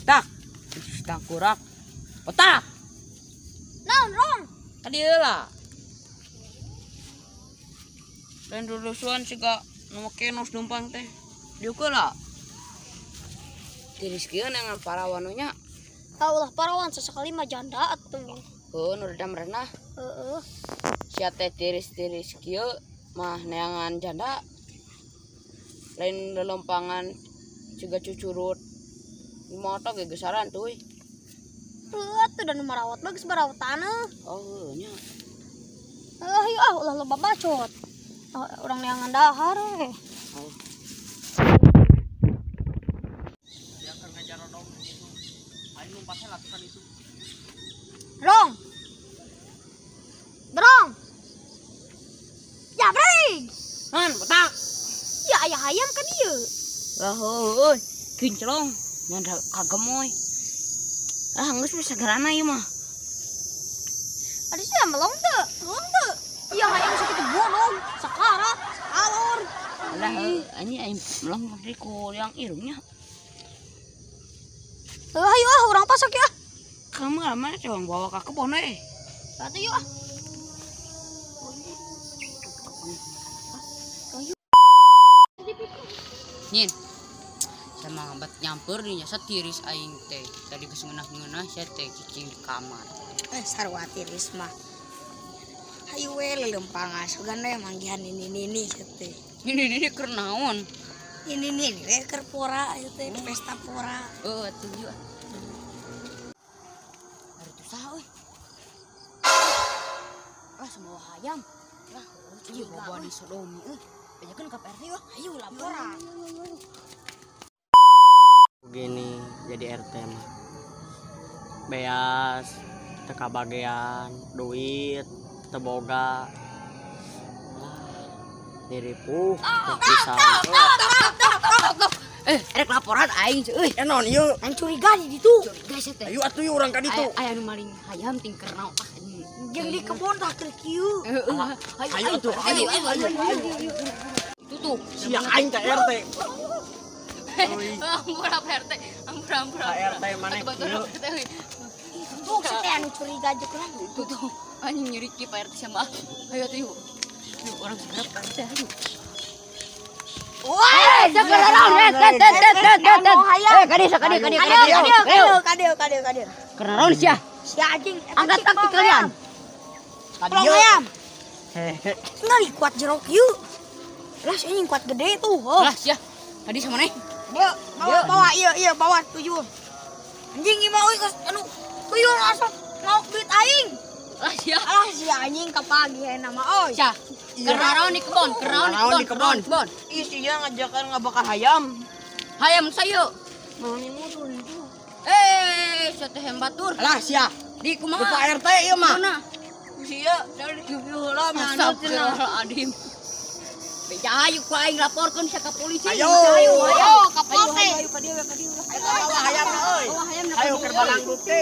Tak. Sedang kurak. Otak. Naon rong? Tadi lah. Dan lulusuan siga nu kenos numpang teh. Diukeul lah. Tiris kieu dengan parawanunya. Kaulah parawan sesekali mah janda atuh. Heuh nu redam renah. Heeh. Sia teh tiris-tiris kieu mah neangan janda. Lain lelompangan juga cucurut. Moto ge gesaran tuh. Tuh dan marawat bagus barawat tanah. Oh heuh nya. Ayo ulah loba bacot. Orang neangan dahar we. Oh. Dia akan ngajar dong itu. Ayo lumpasnya lakukan itu. Rong. Brong. Ya breng. Han, petang. Ya ayah ayam ka dieu. Lah heuh, kinclong. Nyanda kagemoy. Ah, geus bisa gerana ieu mah. Ada sih melong teu. Ya ayam sakitu bolong, sakarat, sakalor. Lah anjing aing melong dari ku yang irungnya. Ayo urang pasak ya. Kamu mana coba bawa ke kebun eh. Atuh yuk Nyin. Sama hambat nyampur dinya satiris aing teh. Tadi geus ngeunah-ngeunah sia teh cicing di kamar. sarua tiris mah. Hayu we leumpang asugan we manggihan ini teh. Ini keur naon? Ini we keur pora ieu teh pesta pora. Atuh yuk. Hari tu saha euy? Semua ayam. Lah, ieu bawa di sodomi euy. Ajakeun ka PRT yuk. Ayo laporan. Begini jadi RT mah beas teka bagian duit teboga diripuh terpisah Rek laporan aing euy. non ieu Aing curiga di ditu. Curiga sia teh. ayo atuh yuk urang ka ditu Aya nu maling hayam tingker naon Jeung di kebon tak keur kieu. ayo atuh ayo Itu tuh. sia aing ka RT Ampun RT. Ampun. RT maneh kieu Tuh si teh anu curiga aja kan. Itu tuh anjing nyuri ki Pak RT sama. Ayo tuh yuk. Yuk orang segera Pak RT ayo. Woi, kade. Karena naon sia? Si anjing Angkat kaki kalian. Pelong ayam. Ngali kuat jeruk kieu. Lah si anjing kuat gede tuh. Lah sia. Tadi sama nih. Dia bawa iya bawa tujuh. Anjing ieu mah euy anu tuyul asal mau duit aing. Lah sia. Alah si anjing kapagi nama euy. Sia. Karena naon di kebon? Naon di kebon? Ih sia ngajakan ngabakar hayam hayam sayo. Mami mutul itu. Sia teh batur. lah sia Di ku kumaha? Pak RT ieu mah Mana? Sia dari heula mah Astagfirullahaladzim. Beja ayo ku aing laporkeun sia ka polisi. Ayo Ka pote. ayo ka dieu ayo bawa hayamna euy Bawa hayam ayo keur balang bukti